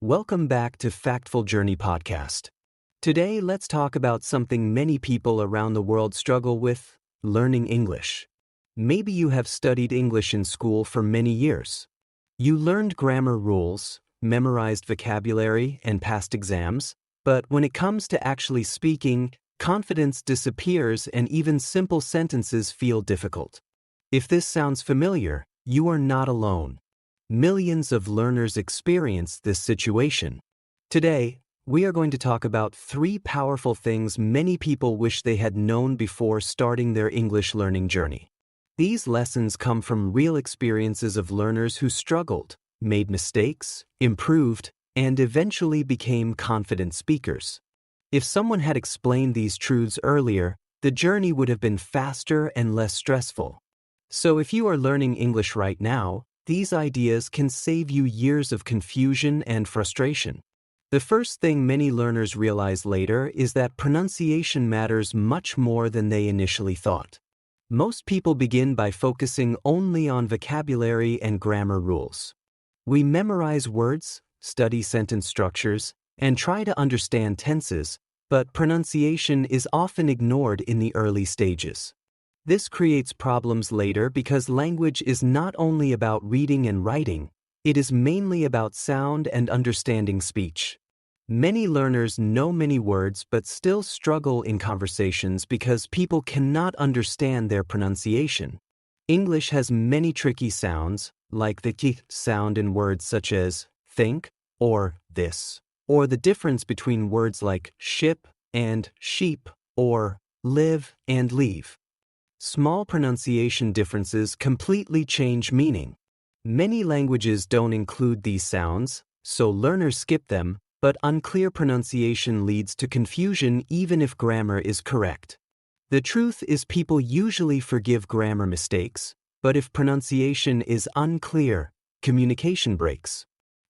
Welcome back to Factful Journey Podcast. Today, let's talk about something many people around the world struggle with: learning English. Maybe you have studied English in school for many years. You learned grammar rules, memorized vocabulary, and passed exams, but when it comes to actually speaking, confidence disappears and even simple sentences feel difficult. If this sounds familiar, you are not alone. Millions of learners experience this situation. Today, we are going to talk about 3 powerful things many people wish they had known before starting their English learning journey. These lessons come from real experiences of learners who struggled, made mistakes, improved, and eventually became confident speakers. If someone had explained these truths earlier, the journey would have been faster and less stressful. So if you are learning English right now, these ideas can save you years of confusion and frustration. The first thing many learners realize later is that pronunciation matters much more than they initially thought. Most people begin by focusing only on vocabulary and grammar rules. We memorize words, study sentence structures, and try to understand tenses, but pronunciation is often ignored in the early stages. This creates problems later because language is not only about reading and writing, it is mainly about sound and understanding speech. Many learners know many words but still struggle in conversations because people cannot understand their pronunciation. English has many tricky sounds, like the k sound in words such as think or this, or the difference between words like ship and sheep, or live and leave. Small pronunciation differences completely change meaning. Many languages don't include these sounds, so learners skip them, but unclear pronunciation leads to confusion even if grammar is correct. The truth is people usually forgive grammar mistakes, but if pronunciation is unclear, communication breaks.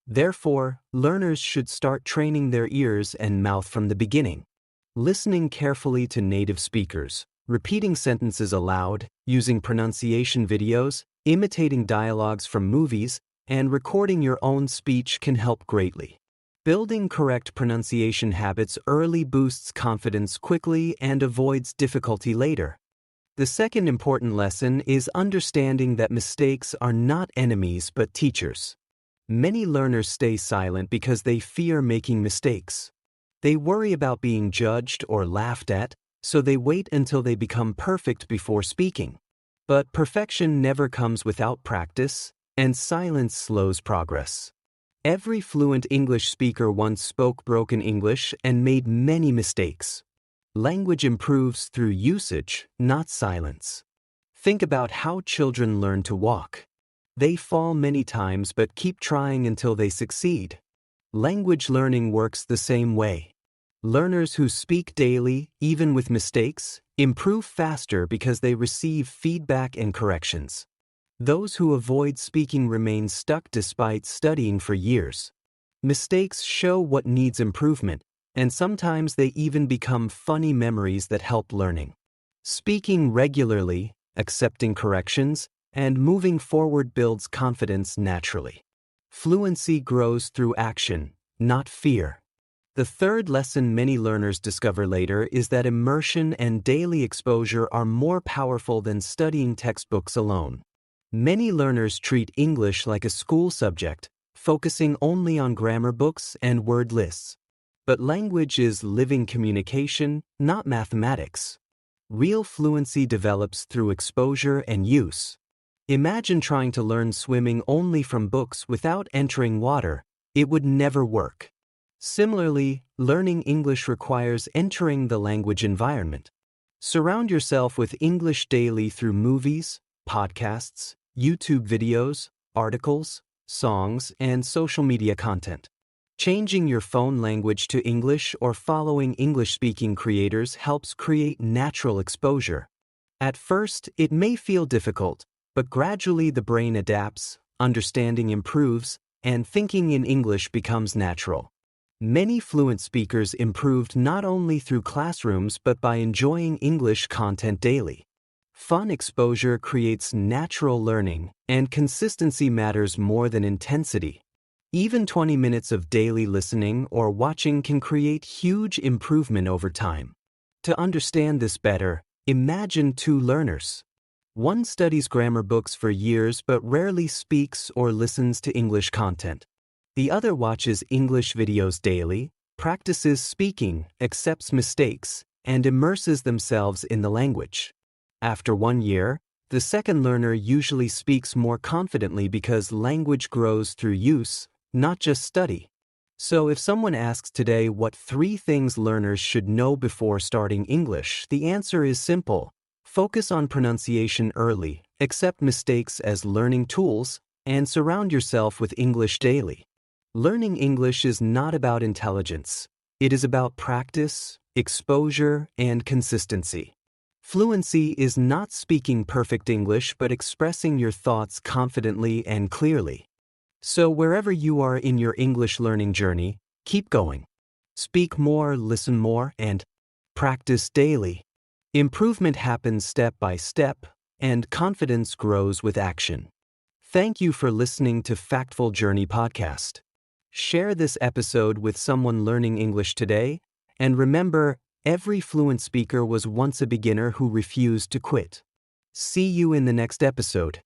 Therefore, learners should start training their ears and mouth from the beginning. Listening carefully to native speakers, repeating sentences aloud, using pronunciation videos, imitating dialogues from movies, and recording your own speech can help greatly. Building correct pronunciation habits early boosts confidence quickly and avoids difficulty later. The second important lesson is understanding that mistakes are not enemies but teachers. Many learners stay silent because they fear making mistakes. They worry about being judged or laughed at, so they wait until they become perfect before speaking. But perfection never comes without practice, and silence slows progress. Every fluent English speaker once spoke broken English and made many mistakes. Language improves through usage, not silence. Think about how children learn to walk. They fall many times but keep trying until they succeed. Language learning works the same way. Learners who speak daily, even with mistakes, improve faster because they receive feedback and corrections. Those who avoid speaking remain stuck despite studying for years. Mistakes show what needs improvement, and sometimes they even become funny memories that help learning. Speaking regularly, accepting corrections, and moving forward builds confidence naturally. Fluency grows through action, not fear. The third lesson many learners discover later is that immersion and daily exposure are more powerful than studying textbooks alone. Many learners treat English like a school subject, focusing only on grammar books and word lists. But language is living communication, not mathematics. Real fluency develops through exposure and use. Imagine trying to learn swimming only from books without entering water. It would never work. Similarly, learning English requires entering the language environment. Surround yourself with English daily through movies, podcasts, YouTube videos, articles, songs, and social media content. Changing your phone language to English or following English-speaking creators helps create natural exposure. At first, it may feel difficult, but gradually the brain adapts, understanding improves, and thinking in English becomes natural. Many fluent speakers improved not only through classrooms but by enjoying English content daily. Fun exposure creates natural learning, and consistency matters more than intensity. Even 20 minutes of daily listening or watching can create huge improvement over time. To understand this better, imagine two learners. One studies grammar books for years but rarely speaks or listens to English content. The other watches English videos daily, practices speaking, accepts mistakes, and immerses themselves in the language. After 1 year, the second learner usually speaks more confidently because language grows through use, not just study. So if someone asks today what 3 things learners should know before starting English, the answer is simple. Focus on pronunciation early, accept mistakes as learning tools, and surround yourself with English daily. Learning English is not about intelligence. It is about practice, exposure, and consistency. Fluency is not speaking perfect English but expressing your thoughts confidently and clearly. So wherever you are in your English learning journey, keep going. Speak more, listen more, and practice daily. Improvement happens step by step, and confidence grows with action. Thank you for listening to Factful Journey Podcast. Share this episode with someone learning English today, and remember, every fluent speaker was once a beginner who refused to quit. See you in the next episode.